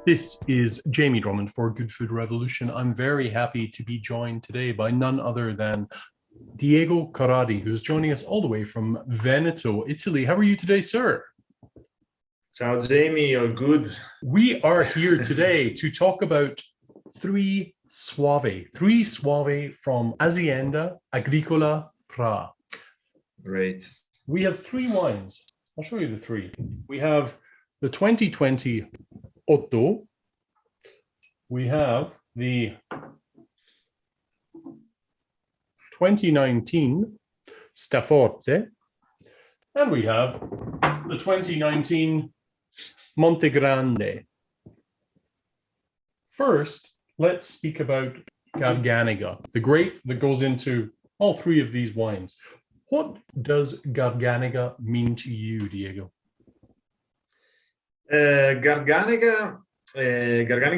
This is Jamie Drummond for Good Food Revolution. I'm very happy to be joined today by none other than Diego Corradi, who's joining us all the way from Veneto, Italy. How are you today, sir? Ciao, Jamie. All good. We are here today to talk about three Soave from Azienda Agricola Pra. Great. We have three wines. I'll show you the three. We have the 2020 Otto. We have the 2019 Staforte, and we have the 2019 Monte Grande. First, let's speak about Garganega, the grape that goes into all three of these wines. What does Garganega mean to you, Diego? Garganega,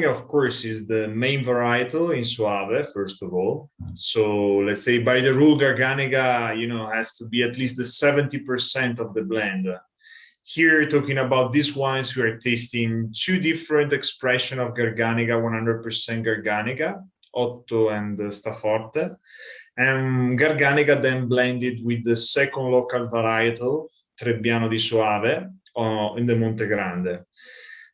of course, is the main varietal in Soave, first of all. So let's say by the rule, Garganega, has to be at least the 70% of the blend. Here, talking about these wines, we are tasting two different expressions of Garganega, 100% Garganega, Otto and Staforte. And Garganega then blended with the second local varietal, Trebbiano di Soave, in the Monte Grande.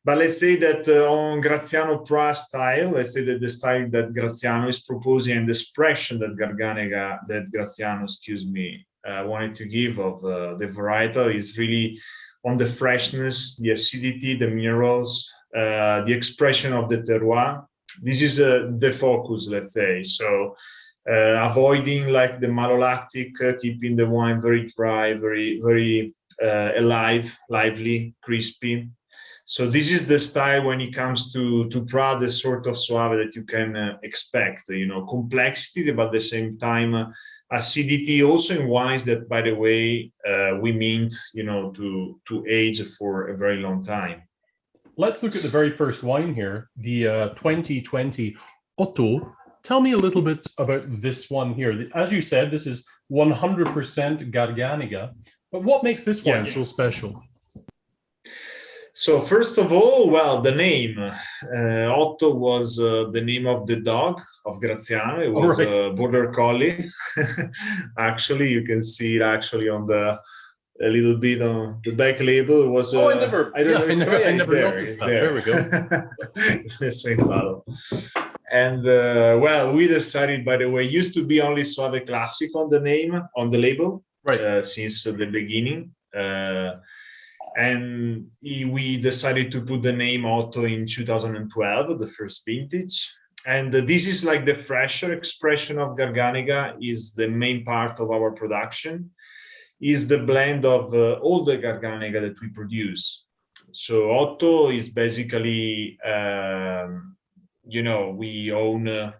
But let's say that on Graziano Pra style, let's say that the style that Graziano is proposing and the expression that Graziano, wanted to give of the varietal is really on the freshness, the acidity, the minerals, the expression of the terroir. This is the focus, let's say. So avoiding like the malolactic, keeping the wine very dry, very alive, lively, crispy. So this is the style when it comes to Pra, the sort of Soave that you can expect, complexity, but at the same time, acidity also in wines that, by the way, we mint, to age for a very long time. Let's look at the very first wine here, the 2020 Otto. Tell me a little bit about this one here. As you said, this is 100% Garganega, but what makes this wine so special? So first of all, well, the name Otto was the name of the dog of Graziano. It was a border collie. Actually, you can see it actually on a little bit on the back label. It was I never noticed that. There we go. The same bottle. And well, we decided, by the way, used to be only Soave Classic on the name, on the label, right, since the beginning. And we decided to put the name Otto in 2012, the first vintage. And this is like the fresher expression of Garganega, is the main part of our production, is the blend of all the Garganega that we produce. So Otto is basically, we own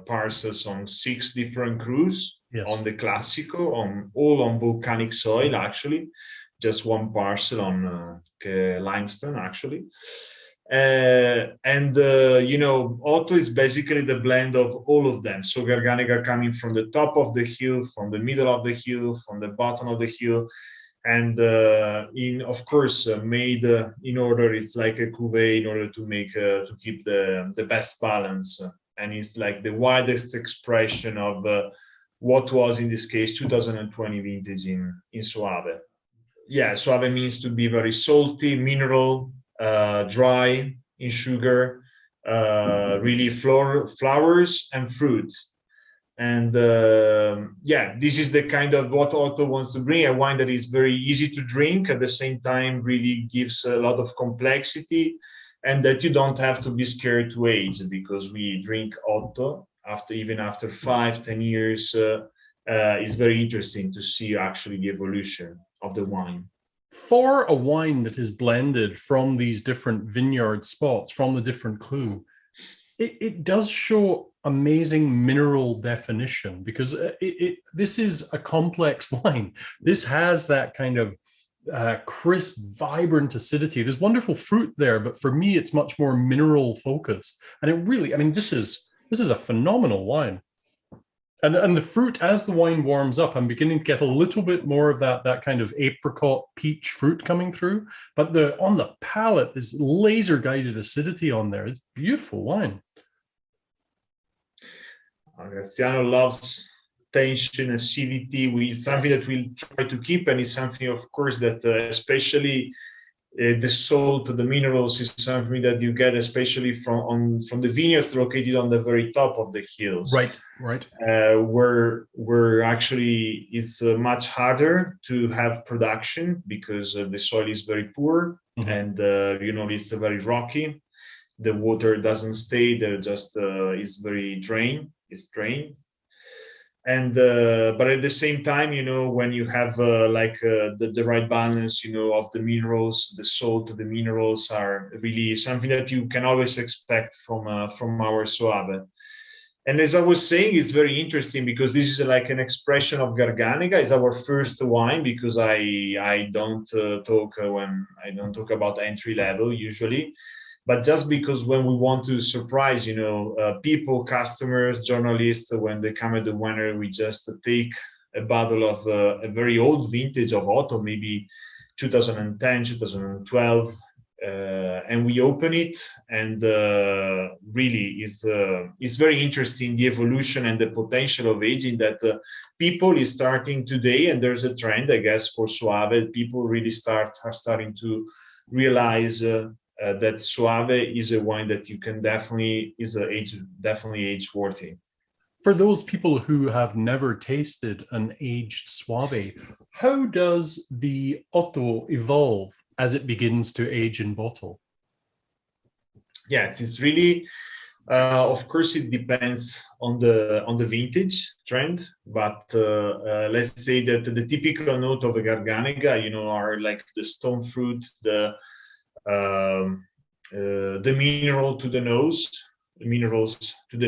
parcels on 6 different crews, yes, on the Classico, all on volcanic soil, actually. Just one parcel on limestone, actually. Otto is basically the blend of all of them. So Garganega coming from the top of the hill, from the middle of the hill, from the bottom of the hill, and of course made in order. It's like a cuvée in order to make to keep the best balance, and it's like the widest expression of what was in this case 2020 vintage in Soave. Yeah, Soave means to be very salty, mineral, dry in sugar, really flowers and fruit. And this is the kind of what Otto wants to bring, a wine that is very easy to drink, at the same time really gives a lot of complexity, and that you don't have to be scared to age, because we drink Otto even after 5-10 years. It's very interesting to see actually the evolution of the wine. For a wine that is blended from these different vineyard spots, from the different cru, it does show amazing mineral definition, because this is a complex wine. This has that kind of crisp, vibrant acidity. There's wonderful fruit there, but for me, it's much more mineral focused. And it really, I mean, this is a phenomenal wine. And the fruit, as the wine warms up, I'm beginning to get a little bit more of that kind of apricot peach fruit coming through. But on the palate, there's laser guided acidity on there. It's beautiful wine. Graziano loves tension, acidity. Something that we'll try to keep, and it's something, of course, that especially the salt, the minerals, is something that you get especially from the vineyards located on the very top of the hills. Right. Where actually it's much harder to have production because the soil is very poor, and it's very rocky. The water doesn't stay there; just is very drained. It's drained. And but at the same time, when you have the right balance, of the minerals, the salt, the minerals are really something that you can always expect from our Soave. And as I was saying, it's very interesting because this is like an expression of Garganega. It's our first wine because I don't talk about entry level usually. But just because when we want to surprise, people, customers, journalists, when they come at the winery, we just take a bottle of a very old vintage of Otto, maybe 2010, 2012, and we open it, and really it's very interesting, the evolution and the potential of aging that people is starting today, and there's a trend, I guess, for Soave. People really are starting to realize that Soave is a wine that you can definitely age worthy. For those people who have never tasted an aged Soave, how does the Otto evolve as it begins to age in bottle? Yes, it's really, of course, it depends on the vintage trend, but let's say that the typical note of a Garganega, are like the stone fruit, the minerals to the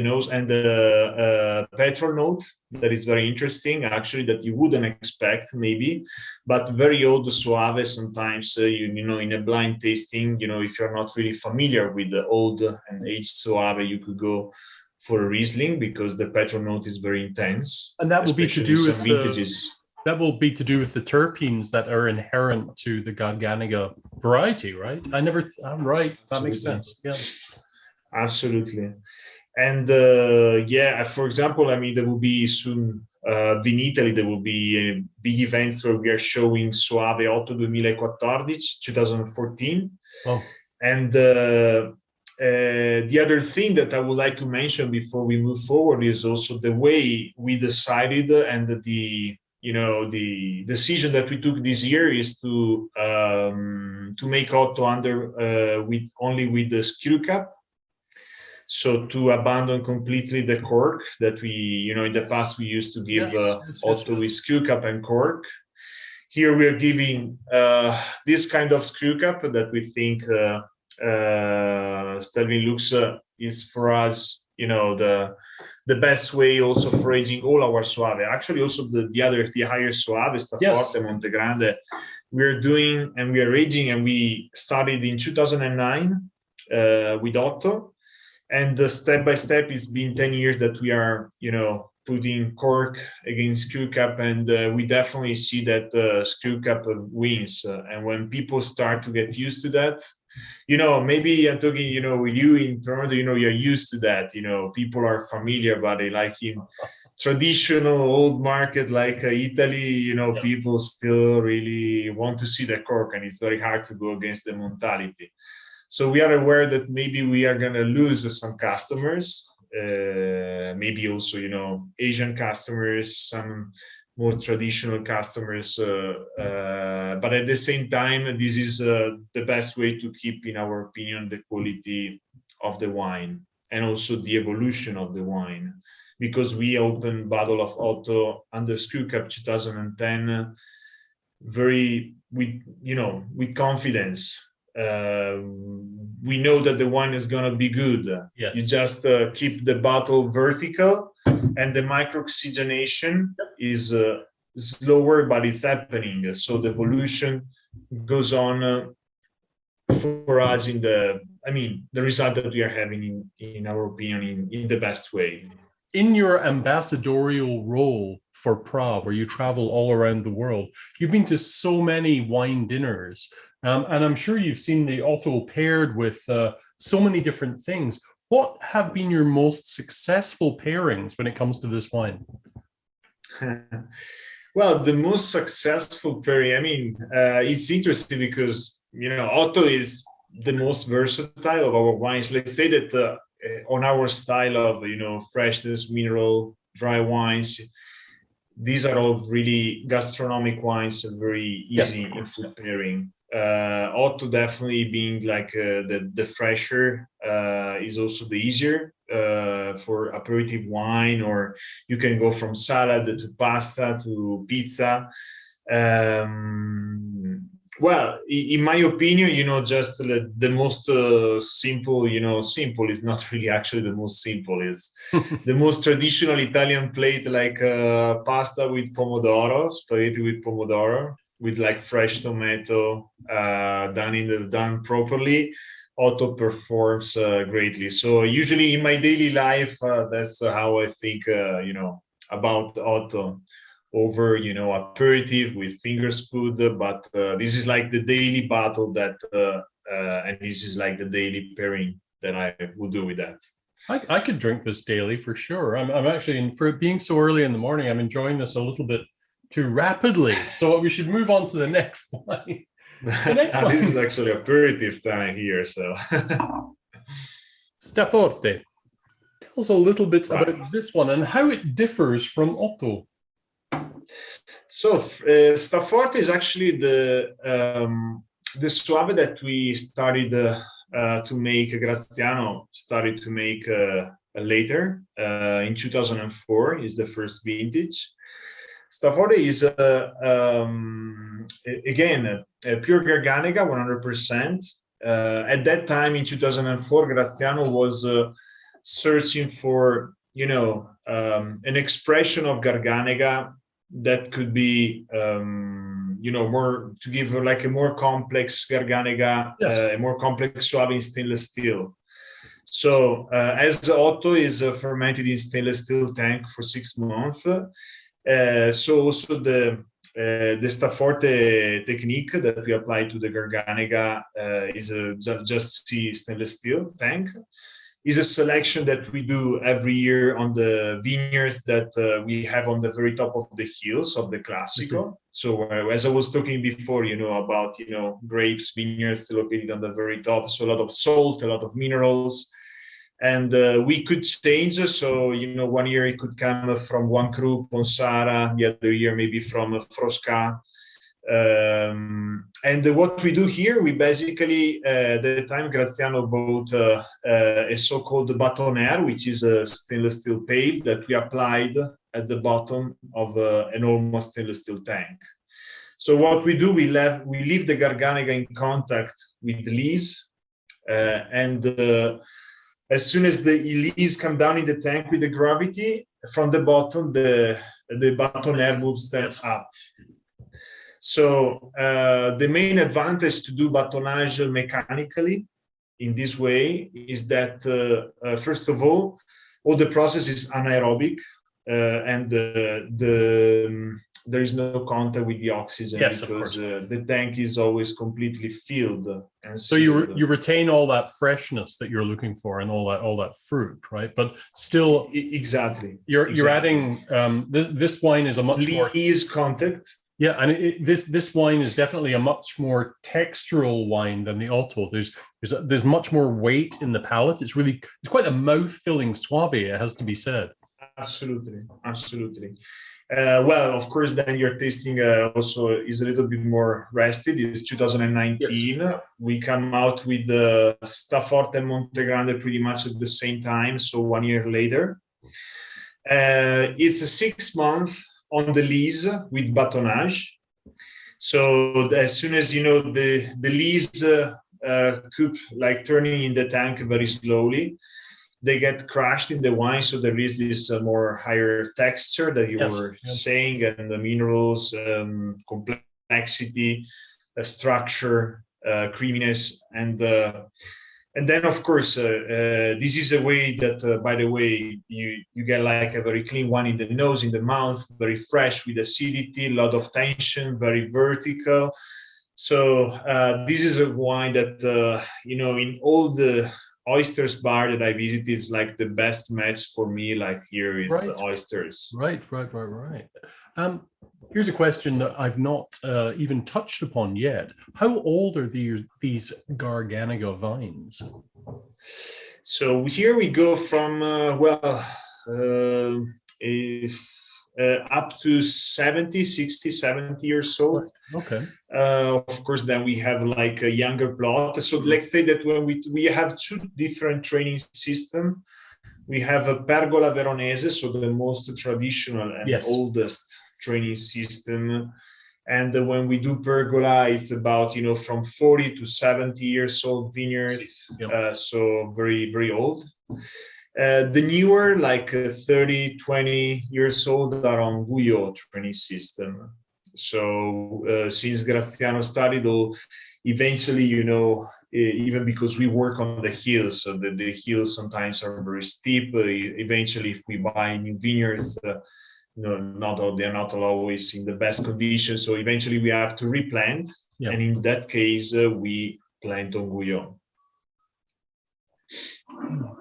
nose, and the petrol note that is very interesting, actually, that you wouldn't expect maybe, but very old Soave sometimes, in a blind tasting, if you're not really familiar with the old and aged Soave, you could go for a Riesling because the petrol note is very intense. And that will be to do with vintages. That will be to do with the terpenes that are inherent to the Garganega variety, right? I'm right. That makes sense. Yeah. Absolutely. And for example, there will be soon in Italy, there will be big events where we are showing Soave Otto 2014. Oh. And the other thing that I would like to mention before we move forward is also the way we decided, and the decision that we took this year is to make Otto only with the screw cap. So to abandon completely the cork that we, in the past we used to give Otto with screw cap and cork. Here we are giving this kind of screw cap that we think Stelvin looks is for us, the best way also for aging all our Soave. Actually, also the higher Soave, Staforte, Monte Grande, we are doing, and we are aging, and we started in 2009 with Otto. And step by step, it's been 10 years that we are, putting cork against screw cap, and we definitely see that screw cap wins. And when people start to get used to that, maybe I'm talking, with you in Toronto, you're used to that. People are familiar, but they like in traditional old market like Italy, people still really want to see the cork, and it's very hard to go against the mentality. So we are aware that maybe we are going to lose some customers, maybe also, Asian customers, some more traditional customers. But at the same time, this is the best way to keep, in our opinion, the quality of the wine and also the evolution of the wine. Because we opened bottle of Otto under screw cap 2010 with confidence. We know that the wine is going to be good. Yes. You just keep the bottle vertical, and the micro-oxygenation is slower, but it's happening. So the evolution goes on for us the result that we are having, in our opinion, in the best way. in your ambassadorial role for Pra, where you travel all around the world, you've been to so many wine dinners, and I'm sure you've seen the Otto paired with so many different things. What have been your most successful pairings when it comes to this wine? Well, the most successful pairing, I mean, it's interesting because, Otto is the most versatile of our wines. Let's say that on our style of, freshness, mineral, dry wines, these are all really gastronomic wines and very easy in food pairing. Otto definitely being like the fresher is also the easier for aperitif wine, or you can go from salad to pasta to pizza. Well, in my opinion, just the most simple, simple is not really actually the most simple. Is the most traditional Italian plate, like pasta with pomodoro, spaghetti with pomodoro, with like fresh tomato, done properly. Otto performs greatly. So usually in my daily life, that's how I think, about Otto over, aperitif with fingers food. But this is like the daily battle that, and this is like the daily pairing that I would do with that. I could drink this daily for sure. I'm actually, for it being so early in the morning, I'm enjoying this a little bit too rapidly. So we should move on to the next wine. The next one. This is actually aperitif time here. So Staforte. Tell us a little bit about this one and how it differs from Otto. So Staforte is actually the Soave that we started to make. Graziano started to make later in 2004. Is the first vintage. Staforte is again a pure Garganega, 100%. At that time in 2004, Graziano was searching for an expression of Garganega that could be more, to give like a more complex Garganega, a more complex Soave in stainless steel. So as Otto is fermented in stainless steel tank for 6 months, so also the Staforte technique that we apply to the Garganega is just stainless steel tank. Is a selection that we do every year on the vineyards that we have on the very top of the hills of the Classico. So as I was talking before, about, grapes, vineyards located on the very top. So a lot of salt, a lot of minerals. And we could change. So, 1 year it could come from one cru, Ponsara, the other year maybe from Frosca. And what we do here, we basically, at the time, Graziano bought a so-called bâtonnière, which is a stainless steel pail that we applied at the bottom of an almost stainless steel tank. So what we do, we leave the Garganega in contact with the lees, and as soon as the lees come down in the tank with the gravity, from the bottom, the bâtonnière moves them up. So the main advantage to do bâtonnage mechanically in this way is that, first of all the process is anaerobic, and there is no contact with the oxygen, because the tank is always completely filled. And so you retain all that freshness that you're looking for and all that fruit, right? But still, exactly. You're adding this wine is a much more contact. Yeah, and this wine is definitely a much more textural wine than the Otto. There's much more weight in the palate. It's quite a mouth-filling Soave, it has to be said. Absolutely. Well, of course, then your tasting also is a little bit more rested. It's 2019. Yes. We come out with the Staforte and Montegrande pretty much at the same time, so 1 year later. It's a 6 month on the lees with bâtonnage. So as soon as the lees coop, like turning in the tank very slowly, they get crushed in the wine. So there is this more higher texture that you were saying, and the minerals, complexity, structure, creaminess, and And then, of course, this is a way that, by the way, you get like a very clean one in the nose, in the mouth, very fresh with acidity, a lot of tension, very vertical. So this is a wine that, you know, in all the oysters bar that I visit is like the best match for me. Like here is oysters. Right. Here's a question that I've not even touched upon yet. How old are these Garganega vines? So here we go from up to 60, 70 years old. Okay. Of course, then we have like a younger plot. So let's say that when we have two different training systems. We have a Pergola Veronese, so the most traditional and oldest training system. And when we do Pergola, it's about, you know, from 40 to 70 years old vineyards. So very, very old. The newer, like 30, 20 years old, are on Guyot training system. So since Graziano started, eventually, you know, even because we work on the hills, so the hills sometimes are very steep. Eventually, if we buy new vineyards, no, they're not always in the best condition. So eventually, we have to replant, and in that case, we plant on Guyot.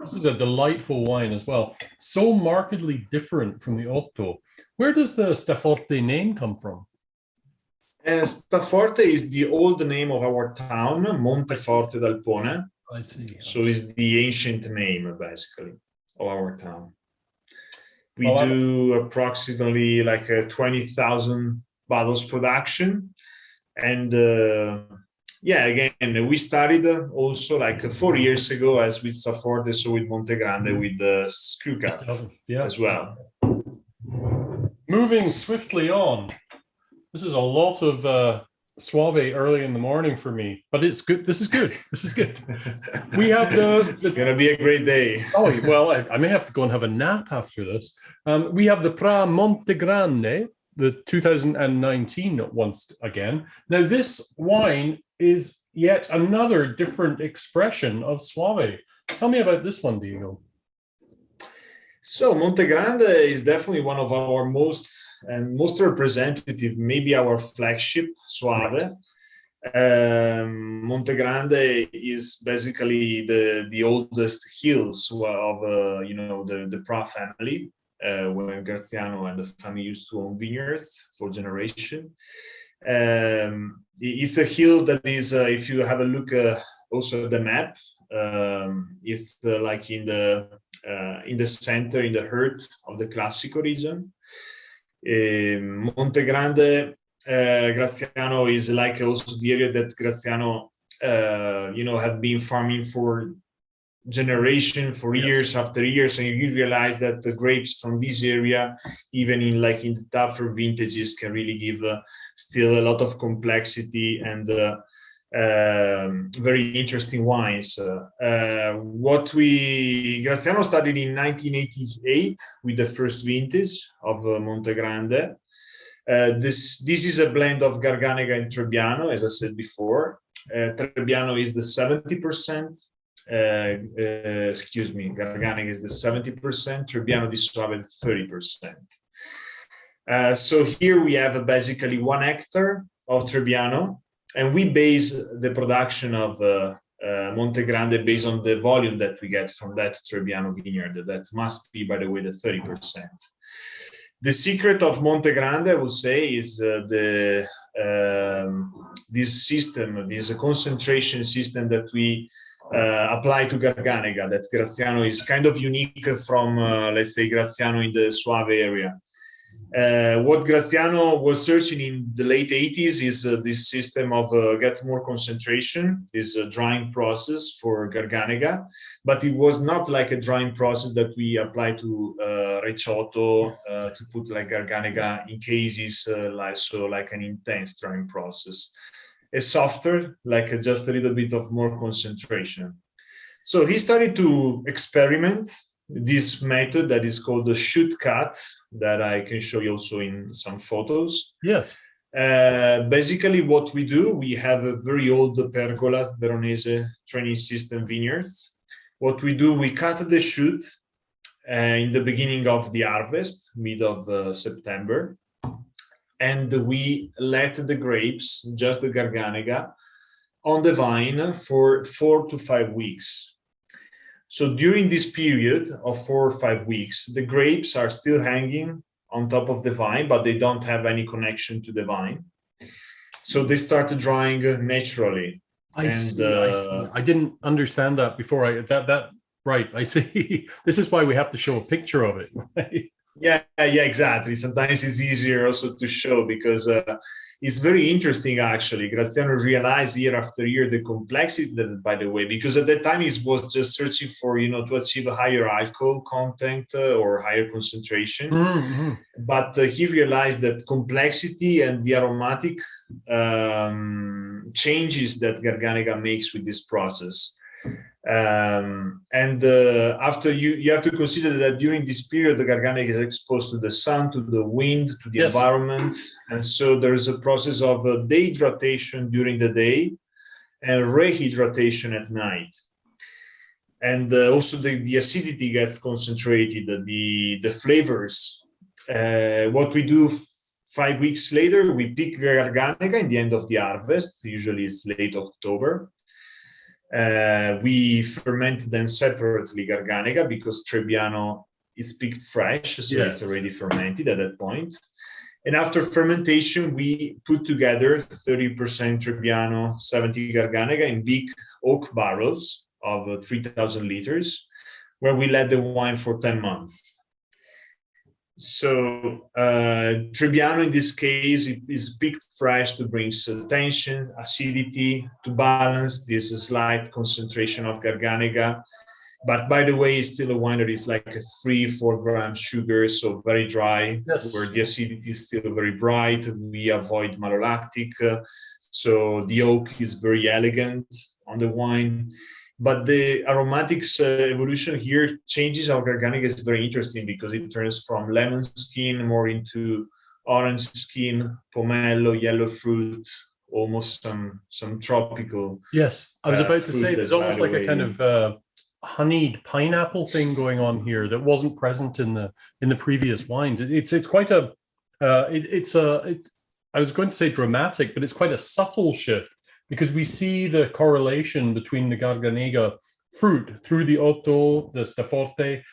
This is a delightful wine as well. So markedly different from the Otto. Where does the Staforte name come from? Staforte is the old name of our town, Monteforte d'Alpone. I see. So it's the ancient name, basically, of our town. We do approximately like 20,000 bottles production. And again, we started also like 4 years ago as with Staforte, so with Montegrande, with the screw cap as well. Moving swiftly on. This is a lot of Soave early in the morning for me, but it's good. This is good. This is good. We have it's going to be a great day. Oh, well, I may have to go and have a nap after this. We have the Pra Montegrande, the 2019 once again. Now, this wine is yet another different expression of Soave. Tell me about this one, Diego. So Montegrande is definitely one of our most representative, maybe our flagship Soave. Montegrande is basically the oldest hills of the Pra family, when Graziano and the family used to own vineyards for generation. It's a hill that is, if you have a look also at the map, it's like in the center, in the heart of the Classico region. Montegrande, Graziano is like also the area that Graziano, have been farming for generation, for years after years, and you realize that the grapes from this area, even in the tougher vintages, can really give still a lot of complexity and very interesting wines. Graziano started in 1988 with the first vintage of Montegrande. This is a blend of Garganega and Trebbiano, as I said before. Trebbiano is the 70%. Garganega is the 70%. Trebbiano di Soave 30%. So here we have basically 1 hectare of Trebbiano. And we base the production of Montegrande based on the volume that we get from that Trebbiano vineyard. That must be, by the way, the 30%. The secret of Montegrande, I would say, is this system, this concentration system that we apply to Garganega, that Graziano is kind of unique from, let's say, Graziano in the Soave area. What Graziano was searching in the late 80s is this system of get more concentration, this drying process for Garganega, but it was not like a drying process that we apply to Recioto to put like Garganega in cases like an intense drying process. A softer, like just a little bit of more concentration. So he started to experiment this method that is called the shoot cut, that I can show you also in some photos. Yes. Basically, what we do, we have a very old pergola Veronese training system vineyards. What we do, we cut the shoot in the beginning of the harvest, mid of September, and we let the grapes, just the Garganega, on the vine for 4 to 5 weeks. So during this period of 4 or 5 weeks, the grapes are still hanging on top of the vine, but they don't have any connection to the vine. So they start drying naturally. I see. I didn't understand that before. Right. I see. This is why we have to show a picture of it. Right? Yeah, exactly. Sometimes it's easier also to show because it's very interesting, actually. Graziano realized year after year the complexity, that, by the way, because at that time he was just searching for, to achieve a higher alcohol content or higher concentration. Mm-hmm. But he realized that complexity and the aromatic changes that Garganega makes with this process. After you have to consider that during this period, the Garganega is exposed to the sun, to the wind, to the environment. And so there is a process of dehydration during the day and rehydration at night. And also the acidity gets concentrated, the flavors. What we do 5 weeks later, we pick Garganega in the end of the harvest. Usually it's late October. We ferment then separately Garganega because Trebbiano is picked fresh, so it's already fermented at that point. And after fermentation, we put together 30% Trebbiano, 70 Garganega in big oak barrels of 3,000 liters, where we let the wine for 10 months. So Trebbiano in this case is picked fresh to bring tension, acidity, to balance this slight concentration of Garganega. But by the way, it's still a wine that is like a 3-4 grams sugar, so very dry, where the acidity is still very bright. We avoid malolactic, so the oak is very elegant on the wine. But the aromatics evolution here changes our Garganega is very interesting because it turns from lemon skin more into orange skin, pomelo, yellow fruit, almost some tropical. Yes, I was about to say there's almost like a kind of honeyed pineapple thing going on here that wasn't present in the previous wines. It's quite a I was going to say dramatic, but it's quite a subtle shift, because we see the correlation between the Garganega fruit through the Otto, the Staforte,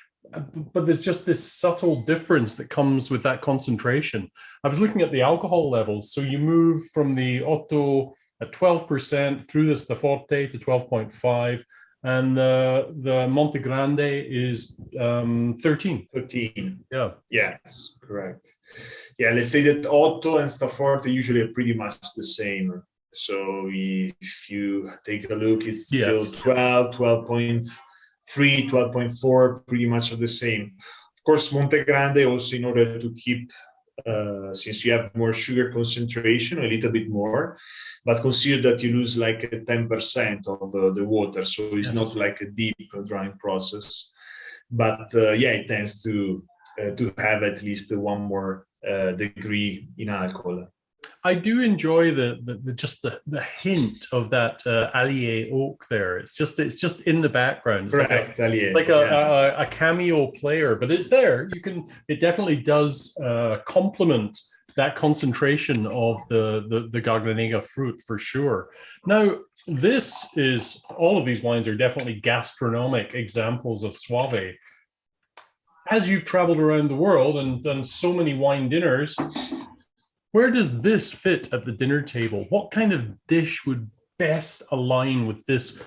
but there's just this subtle difference that comes with that concentration. I was looking at the alcohol levels. So you move from the Otto at 12% through the Staforte to 12.5, and the Monte Grande is 13. 13. Yeah. Yes, correct. Yeah, let's say that Otto and Staforte usually are pretty much the same. So if you take a look, it's still 12, 12.3, 12.4, pretty much the same. Of course, Monte Grande also, in order to keep, since you have more sugar concentration, a little bit more, but consider that you lose like 10% of the water. So it's not like a deep drying process. But it tends to have at least one more degree in alcohol. I do enjoy the hint of that Allier oak there. It's just in the background. It's correct, like a cameo player, but it's there. It definitely does complement that concentration of the Garganega fruit for sure. Now, all of these wines are definitely gastronomic examples of Soave. As you've traveled around the world and done so many wine dinners, where does this fit at the dinner table? What kind of dish would best align with this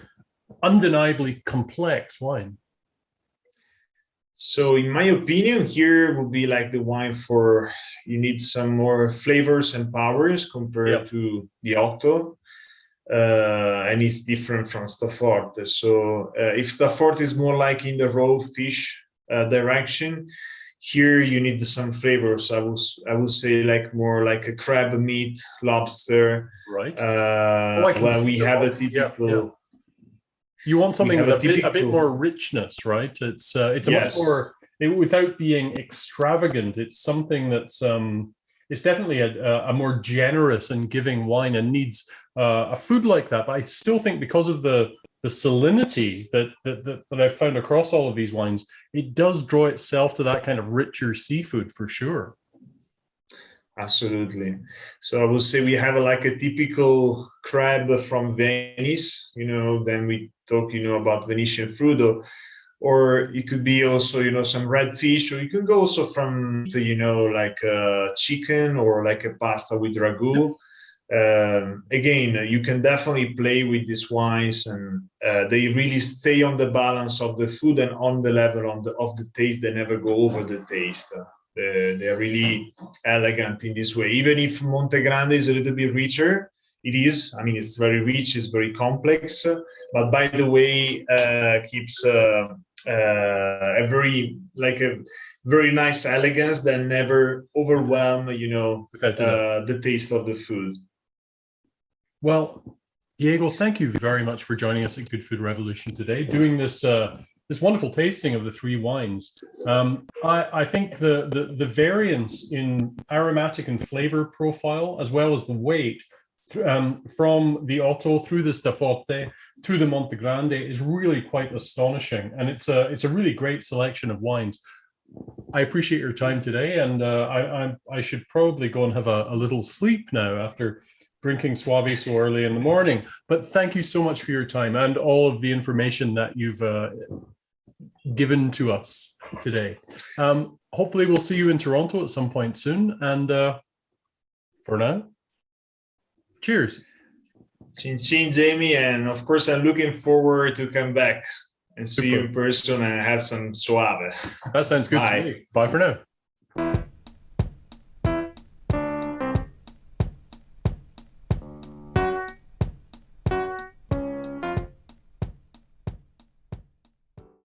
undeniably complex wine? So in my opinion, here would be like the wine for, you need some more flavors and powers compared to the Otto. And it's different from Staforte. So if Staforte is more like in the raw fish direction, here you need some flavors. I would say like more like a crab meat, lobster. Right. Well, we have a typical. Yeah. You want something with a bit more richness, right? It's a much more, without being extravagant. It's something that's it's definitely a more generous and giving wine, and needs a food like that. But I still think because of the salinity that I've found across all of these wines, it does draw itself to that kind of richer seafood for sure. Absolutely. So I would say we have like a typical crab from Venice, then we talk, about Venetian fruit, or it could be also, some red fish, or you could go also from, like a chicken or like a pasta with ragu. Again, you can definitely play with these wines, and they really stay on the balance of the food and on the level of the taste. They never go over the taste. They're really elegant in this way. Even if Montegrande is a little bit richer, it is. I mean, it's very rich, it's very complex, but by the way, keeps a very nice elegance that never overwhelm, the taste of the food. Well, Diego, thank you very much for joining us at Good Food Revolution today, doing this this wonderful tasting of the three wines. I think the variance in aromatic and flavor profile, as well as the weight, from the Otto through the Stafote to the Montegrande, is really quite astonishing, and it's a really great selection of wines. I appreciate your time today, and I should probably go and have a little sleep now after drinking Soave so early in the morning. But thank you so much for your time and all of the information that you've given to us today. Hopefully we'll see you in Toronto at some point soon. And for now, cheers. Chin chin, Jamie. And of course, I'm looking forward to come back and see you in person and have some Soave. That sounds good to me. Bye for now.